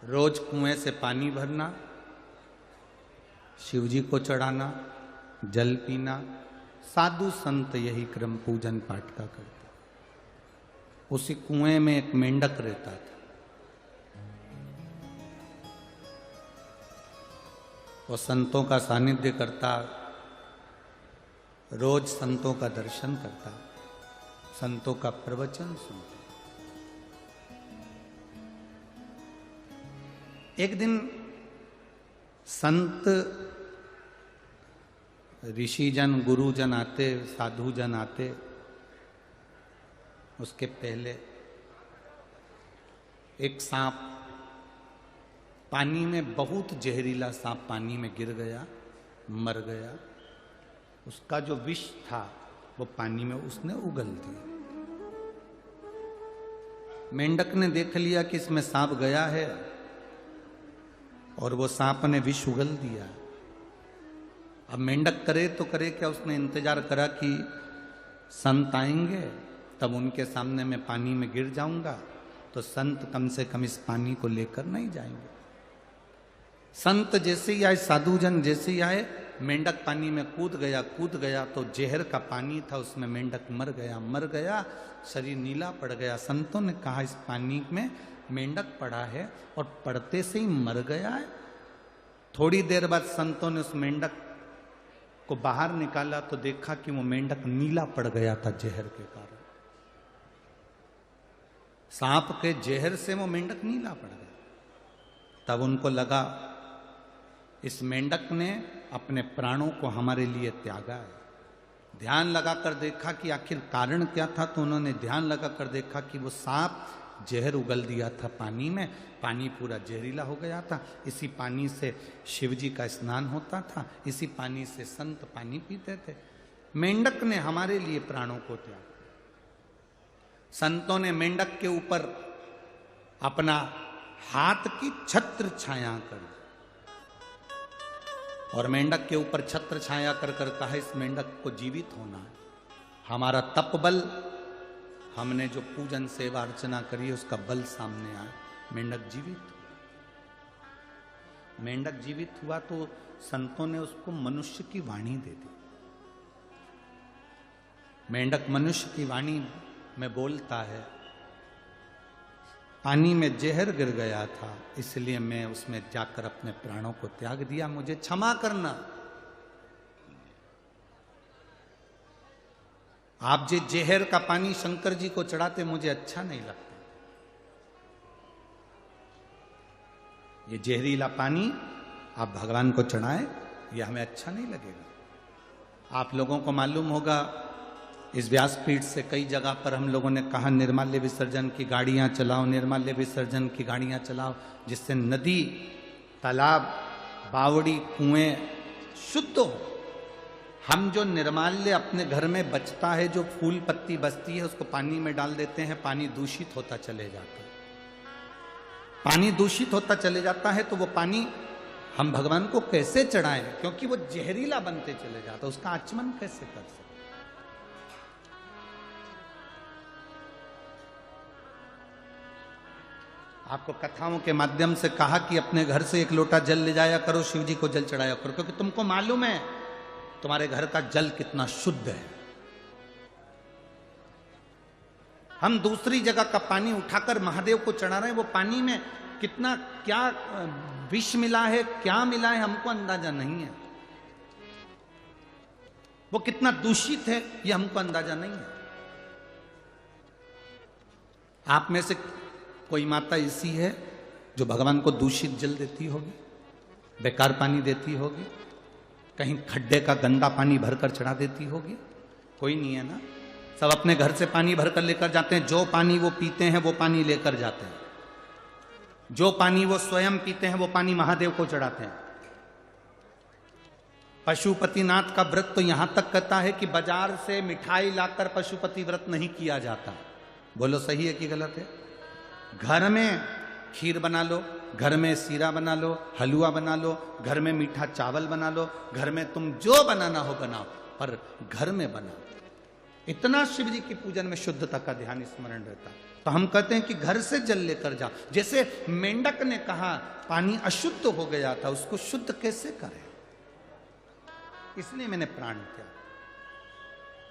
रोज कुएं से पानी भरना, शिव जी को चढ़ाना, जल पीना। साधु संत यही क्रम पूजन पाठ का करते। उसी कुएं में एक मेंढक रहता था। वो संतों का सानिध्य करता, रोज संतों का दर्शन करता, संतों का प्रवचन सुनता। एक दिन संत ऋषिजन गुरुजन आते, साधुजन आते। उसके पहले एक सांप, पानी में बहुत जहरीला सांप पानी में गिर गया, मर गया। उसका जो विष था वो पानी में उसने उगल दिया। मेंढक ने देख लिया कि इसमें सांप गया है और वो सांप ने विष उगल दिया। अब मेंढक करे तो करे क्या, उसने इंतजार करा कि संत आएंगे तब उनके सामने मैं पानी में गिर जाऊंगा तो संत कम से कम इस पानी को लेकर नहीं जाएंगे। संत जैसे ही आए, साधुजन जैसे ही आए, मेंढक पानी में कूद गया तो जहर का पानी था, उसमें मेंढक मर गया, शरीर नीला पड़ गया। संतों ने कहा इस पानी में मेंढक पड़ा है और पड़ते से ही मर गया है। थोड़ी देर बाद संतों ने उस मेंढक को बाहर निकाला तो देखा कि वो मेंढक नीला पड़ गया था जहर के कारण। सांप के जहर से वो मेंढक नीला पड़ गया। तब उनको लगा इस मेंढक ने अपने प्राणों को हमारे लिए त्यागा है। ध्यान लगाकर देखा कि आखिर कारण क्या था, तो उन्होंने ध्यान लगाकर देखा कि वो सांप जहर उगल दिया था पानी में, पानी पूरा जहरीला हो गया था। इसी पानी से शिव जी का स्नान होता था, इसी पानी से संत पानी पीते थे। मेंढक ने हमारे लिए प्राणों को त्यागा। संतों ने मेंढक के ऊपर अपना हाथ की छत्र छाया कर और मेंढक के ऊपर छत्र छाया कर कहा इस मेंढक को जीवित होना है। हमारा तप बल, हमने जो पूजन सेवा अर्चना करी है उसका बल सामने आया। मेंढक जीवित हुआ तो संतों ने उसको मनुष्य की वाणी दे दी। मेंढक मनुष्य की वाणी में बोलता है, पानी में जहर गिर गया था इसलिए मैं उसमें जाकर अपने प्राणों को त्याग दिया, मुझे क्षमा करना। आप जो जहर का पानी शंकर जी को चढ़ाते मुझे अच्छा नहीं लगता। ये जहरीला पानी आप भगवान को चढ़ाएं, ये हमें अच्छा नहीं लगेगा। आप लोगों को मालूम होगा इस व्यासपीठ से कई जगह पर हम लोगों ने कहा निर्माल्य विसर्जन की गाड़ियां चलाओ, निर्माल्य विसर्जन की गाड़ियां चलाओ, जिससे नदी, तालाब, बावड़ी, कुएं शुद्ध हो। हम जो निर्माल्य अपने घर में बचता है, जो फूल पत्ती बचती है, उसको पानी में डाल देते हैं, पानी दूषित होता चले जाता है। पानी दूषित होता चले जाता है तो वो पानी हम भगवान को कैसे चढ़ाएं, क्योंकि वो जहरीला बनते चले जाता है, उसका आचमन कैसे कर सकते। आपको कथाओं के माध्यम से कहा कि अपने घर से एक लोटा जल ले जाया करो, शिव जी को जल चढ़ाया करो, क्योंकि तुमको मालूम है तुम्हारे घर का जल कितना शुद्ध है। हम दूसरी जगह का पानी उठाकर महादेव को चढ़ा रहे हैं, वो पानी में कितना क्या विष मिला है, क्या मिला है, हमको अंदाजा नहीं है। वो कितना दूषित है ये हमको अंदाजा नहीं है। आप में से कोई माता ऐसी है जो भगवान को दूषित जल देती होगी, बेकार पानी देती होगी, कहीं खड्डे का गंदा पानी भरकर चढ़ा देती होगी? कोई नहीं है ना। सब अपने घर से पानी भरकर लेकर जाते हैं। जो पानी वो पीते हैं वो पानी लेकर जाते हैं, जो पानी वो स्वयं पीते हैं वो पानी महादेव को चढ़ाते हैं। पशुपतिनाथ का व्रत तो यहां तक कहता है कि बाजार से मिठाई लाकर पशुपति व्रत नहीं किया जाता। बोलो सही है कि गलत है? घर में खीर बना लो, घर में सीरा बना लो, हलवा बना लो, घर में मीठा चावल बना लो, घर में तुम जो बनाना हो बनाओ, पर घर में बनाओ। इतना शिव जी की पूजन में शुद्धता का ध्यान स्मरण रहता है। तो हम कहते हैं कि घर से जल लेकर जाओ। जैसे मेंढक ने कहा पानी अशुद्ध हो गया था, उसको शुद्ध कैसे करें, इसलिए मैंने प्राण किया।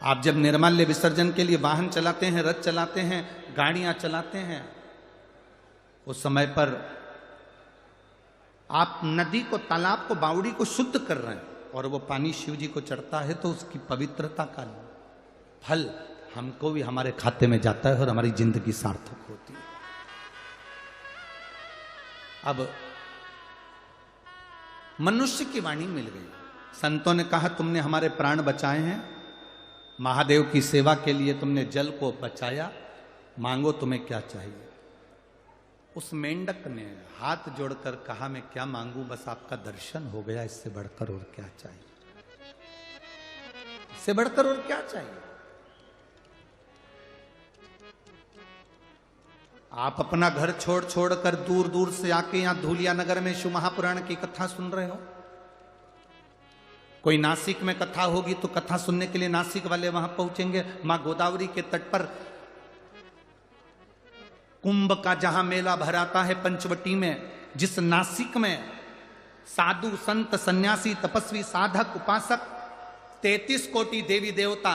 आप जब निर्माल्य विसर्जन के लिए वाहन चलाते हैं, रथ चलाते हैं, गाड़ियां चलाते हैं, उस समय पर आप नदी को, तालाब को, बावड़ी को शुद्ध कर रहे हैं और वो पानी शिव जी को चढ़ता है, तो उसकी पवित्रता का फल हमको भी हमारे खाते में जाता है और हमारी जिंदगी सार्थक होती है। अब मनुष्य की वाणी मिल गई। संतों ने कहा तुमने हमारे प्राण बचाए हैं, महादेव की सेवा के लिए तुमने जल को बचाया, मांगो तुम्हें क्या चाहिए। उस मेंढक ने हाथ जोड़कर कहा मैं क्या मांगू, बस आपका दर्शन हो गया, इससे बढ़कर और क्या चाहिए, इससे बढ़कर और क्या चाहिए। आप अपना घर छोड़ छोड़ कर दूर दूर से आके यहां धूलिया नगर में शिव महापुराण की कथा सुन रहे हो। कोई नासिक में कथा होगी तो कथा सुनने के लिए नासिक वाले वहां पहुंचेंगे। मां गोदावरी के तट पर कुंभ का जहां मेला भराता है पंचवटी में, जिस नासिक में साधु संत सन्यासी तपस्वी साधक उपासक 33 कोटि देवी देवता,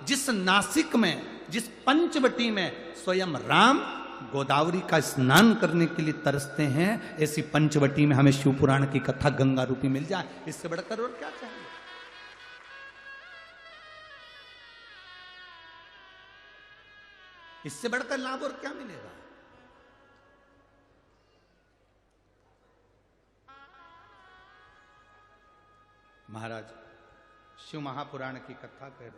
जिस नासिक में, जिस पंचवटी में स्वयं राम गोदावरी का स्नान करने के लिए तरसते हैं, ऐसी पंचवटी में हमें शिव पुराण की कथा गंगा रूपी मिल जाए, इससे बढ़कर और क्या चाहिए। इससे बढ़कर लाभ और क्या मिलेगा। महाराज शिव महापुराण की कथा कह रहे,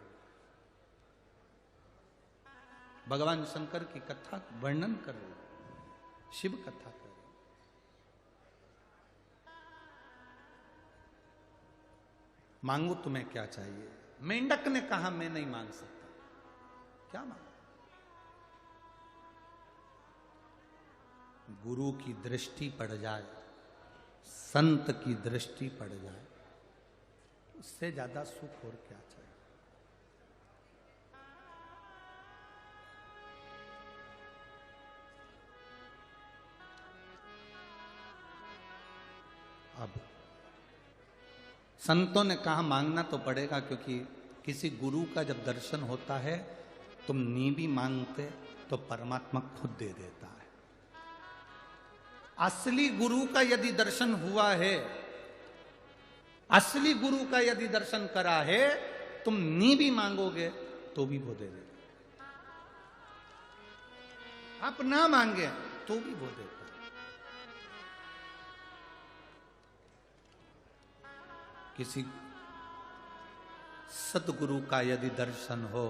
भगवान शंकर की कथा वर्णन कर रहे, शिव कथा कर रहे। मांगो तुम्हें क्या चाहिए। मेंढक ने कहा मैं नहीं मांग सकता, क्या मांगो। गुरु की दृष्टि पड़ जाए, संत की दृष्टि पड़ जाए, उससे ज्यादा सुख और क्या चाहिए। अब संतों ने कहा मांगना तो पड़ेगा, क्योंकि किसी गुरु का जब दर्शन होता है तुम नहीं भी मांगते तो परमात्मा खुद दे देता है। असली गुरु का यदि दर्शन हुआ है, असली गुरु का यदि दर्शन करा है, तुम नहीं भी मांगोगे तो भी वो दे देगा। आप ना मांगे तो भी वो देगा। किसी सतगुरु का यदि दर्शन हो,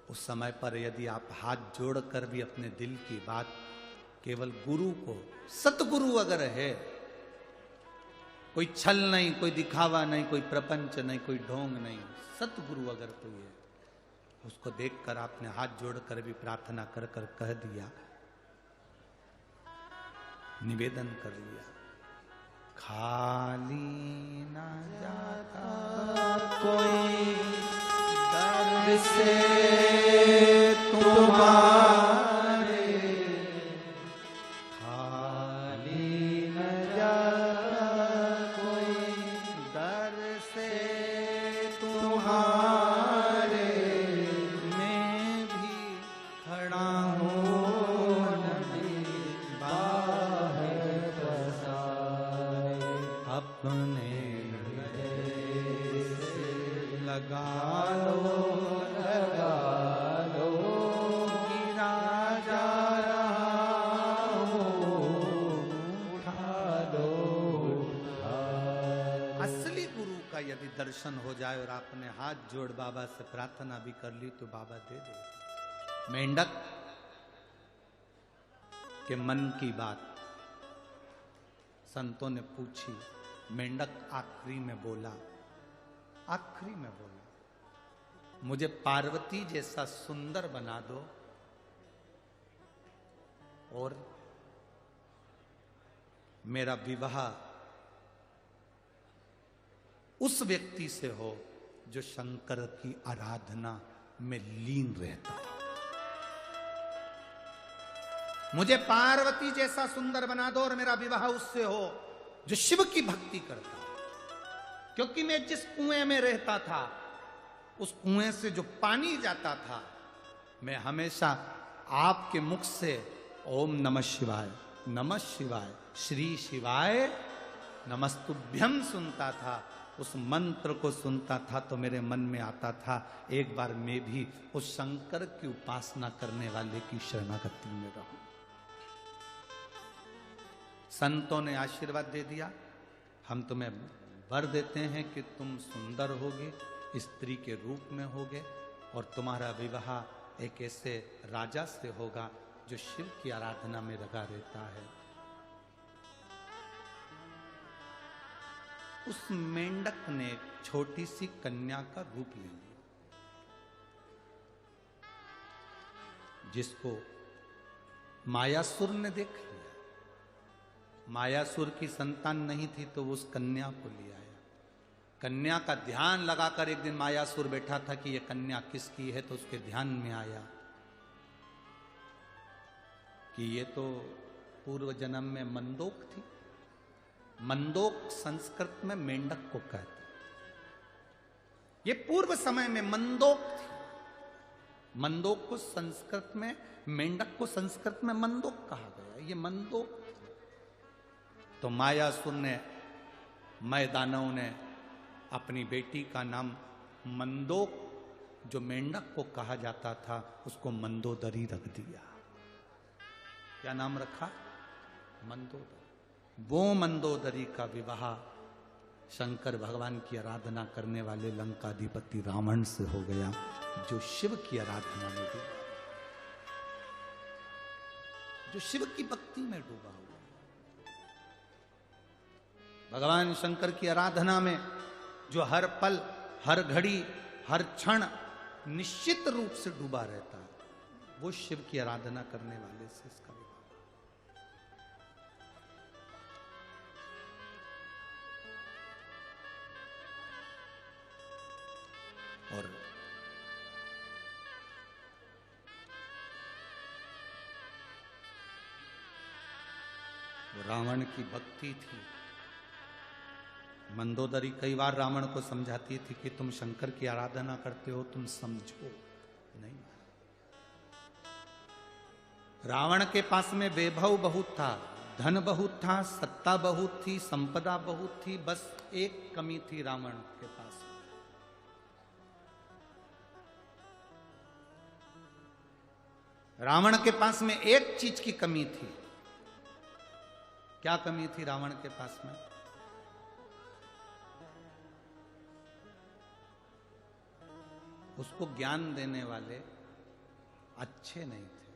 उस समय पर यदि आप हाथ जोड़कर भी अपने दिल की बात केवल गुरु को, सतगुरु अगर है, कोई छल नहीं, कोई दिखावा नहीं, कोई प्रपंच नहीं, कोई ढोंग नहीं, सतगुरु अगर कोई है, उसको देखकर आपने हाथ जोड़कर भी प्रार्थना कर कर कह दिया, निवेदन कर लिया, खाली ना जाता कोई दर से तुम्हारे, खाली न जाता कोई दर से तुम्हारे, मैं भी खड़ा हूँ नदी बाहर पसारे, अपने हृदय से लगा लो, गिरा जा रहा हूँ, उठा दो, असली गुरु का यदि दर्शन हो जाए और आपने हाथ जोड़ बाबा से प्रार्थना भी कर ली तो बाबा दे दे। मेंढक के मन की बात संतों ने पूछी, मेंढक आखिरी में बोला, आखिरी में बोला, मुझे पार्वती जैसा सुंदर बना दो और मेरा विवाह उस व्यक्ति से हो जो शंकर की आराधना में लीन रहता हूं। मुझे पार्वती जैसा सुंदर बना दो और मेरा विवाह उससे हो जो शिव की भक्ति करता हो। क्योंकि मैं जिस कुएं में रहता था, उस कुएं से जो पानी जाता था, मैं हमेशा आपके मुख से ओम नमः शिवाय, नमः शिवाय, श्री शिवाय नमस्तुभ्यम सुनता था। उस मंत्र को सुनता था तो मेरे मन में आता था, एक बार मैं भी उस शंकर की उपासना करने वाले की शरणागति में रहूं। संतों ने आशीर्वाद दे दिया, हम तुम्हें वर देते हैं कि तुम सुंदर होगे, स्त्री के रूप में होगे और तुम्हारा विवाह एक ऐसे राजा से होगा जो शिव की आराधना में लगा रहता है। उस मेंढक ने एक छोटी सी कन्या का रूप ले लिया, जिसको मायासुर ने देख लिया। मायासुर की संतान नहीं थी तो उस कन्या को ले आया। कन्या का ध्यान लगाकर एक दिन मायासुर बैठा था कि यह कन्या किसकी है, तो उसके ध्यान में आया कि ये तो पूर्व जन्म में मंदोक थी। मंदोक संस्कृत में मेंढक को कहते, ये पूर्व समय में मंदोक थी। मंदोक को संस्कृत में, मेंढक को संस्कृत में मंदोक कहा गया, ये मंदोक। तो मायासुर ने, मैदानव ने अपनी बेटी का नाम मंदोक, जो मेंढक को कहा जाता था, उसको मंदोदरी रख दिया। क्या नाम रखा? मंदोदरी। वो मंदोदरी का विवाह शंकर भगवान की आराधना करने वाले लंकाधिपति रावण से हो गया, जो शिव की आराधना में डूबा, जो शिव की भक्ति में डूबा हुआ। भगवान शंकर की आराधना में जो हर पल, हर घड़ी, हर क्षण निश्चित रूप से डूबा रहता है, वो शिव की आराधना करने वाले से इसका विवाह। और वो रावण की भक्ति थी। मंदोदरी कई बार रावण को समझाती थी कि तुम शंकर की आराधना करते हो, तुम समझो नहीं। रावण के पास में वैभव बहुत था, धन बहुत था, सत्ता बहुत थी, संपदा बहुत थी, बस एक कमी थी रावण के पास। रावण के पास में एक चीज की कमी थी। क्या कमी थी रावण के पास में? उसको ज्ञान देने वाले अच्छे नहीं थे।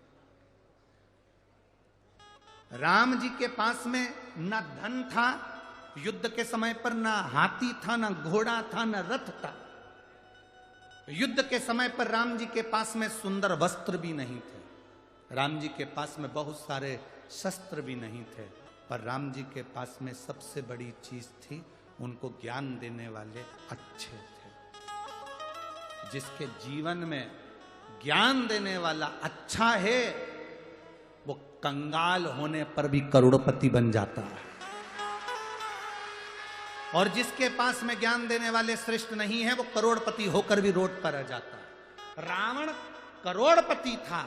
राम जी के पास में ना धन था युद्ध के समय पर, ना हाथी था, ना घोड़ा था, ना रथ था। युद्ध के समय पर राम जी के पास में सुंदर वस्त्र भी नहीं थे, राम जी के पास में बहुत सारे शस्त्र भी नहीं थे, पर राम जी के पास में सबसे बड़ी चीज थी, उनको ज्ञान देने वाले अच्छे थे। जिसके जीवन में ज्ञान देने वाला अच्छा है, वो कंगाल होने पर भी करोड़पति बन जाता है। और जिसके पास में ज्ञान देने वाले श्रेष्ठ नहीं है, वो करोड़पति होकर भी रोड पर रह जाता है। रावण करोड़पति था,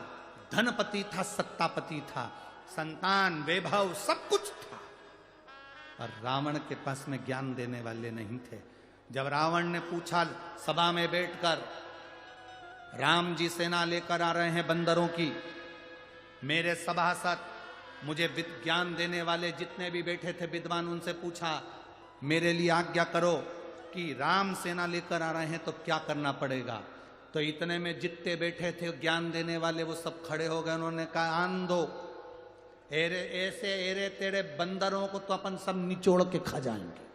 धनपति था, सत्तापति था, संतान, वैभव सब कुछ था, और रावण के पास में ज्ञान देने वाले नहीं थे। जब रावण ने पूछा सभा में बैठकर, राम जी सेना लेकर आ रहे हैं बंदरों की, मेरे सभासद, मुझे ज्ञान देने वाले जितने भी बैठे थे विद्वान, उनसे पूछा मेरे लिए आज्ञा करो कि राम सेना लेकर आ रहे हैं तो क्या करना पड़ेगा। तो इतने में जितने बैठे थे ज्ञान देने वाले वो सब खड़े हो गए। उन्होंने कहा आन दो, ऐसे एरे तेरे बंदरों को तो अपन सब निचोड़ के खा जाएंगे।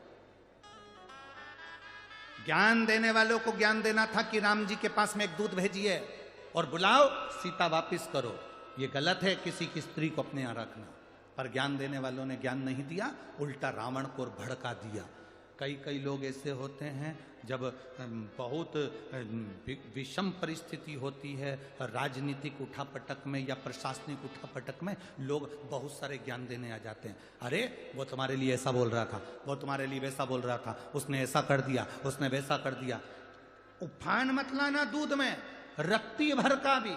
ज्ञान देने वालों को ज्ञान देना था कि राम जी के पास में एक दूत भेजिए और बुलाओ, सीता वापिस करो। ये गलत है किसी की स्त्री को अपने यहां रखना। पर ज्ञान देने वालों ने ज्ञान नहीं दिया, उल्टा रावण को भड़का दिया। कई कई लोग ऐसे होते हैं जब बहुत विषम परिस्थिति होती है राजनीतिक उठापटक में या प्रशासनिक उठापटक में, लोग बहुत सारे ज्ञान देने आ जाते हैं। अरे वो तुम्हारे लिए ऐसा बोल रहा था, वो तुम्हारे लिए वैसा बोल रहा था, उसने ऐसा कर दिया, उसने वैसा कर दिया। उफान मत लाना दूध में, रत्ती भर का भी।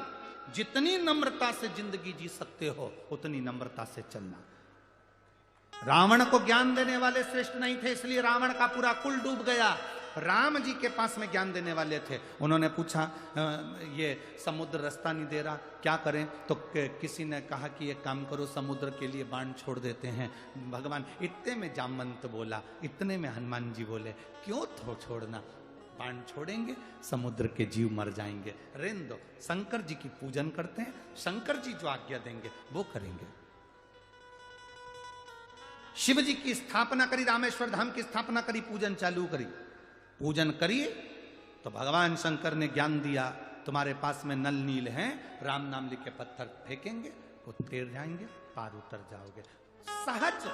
जितनी नम्रता से जिंदगी जी सकते हो उतनी नम्रता से चलना। रावण को ज्ञान देने वाले श्रेष्ठ नहीं थे, इसलिए रावण का पूरा कुल डूब गया। राम जी के पास में ज्ञान देने वाले थे। उन्होंने पूछा ये समुद्र रास्ता नहीं दे रहा, क्या करें? तो किसी ने कहा कि एक काम करो, समुद्र के लिए बाण छोड़ देते हैं। भगवान इतने में जामवंत बोला, इतने में हनुमान जी बोले, क्यों छोड़ना, बाण छोड़ेंगे समुद्र के जीव मर जाएंगे, रहने दो। शंकर जी की पूजन करते हैं, शंकर जी जो आज्ञा देंगे वो करेंगे। शिव जी की स्थापना करी, रामेश्वर धाम की स्थापना करी, पूजन चालू करी। पूजन करिए तो भगवान शंकर ने ज्ञान दिया, तुम्हारे पास में नल नील हैं, राम नाम लिख के पत्थर फेंकेंगे, वो तैर जाएंगे, पार उतर जाओगे। सहज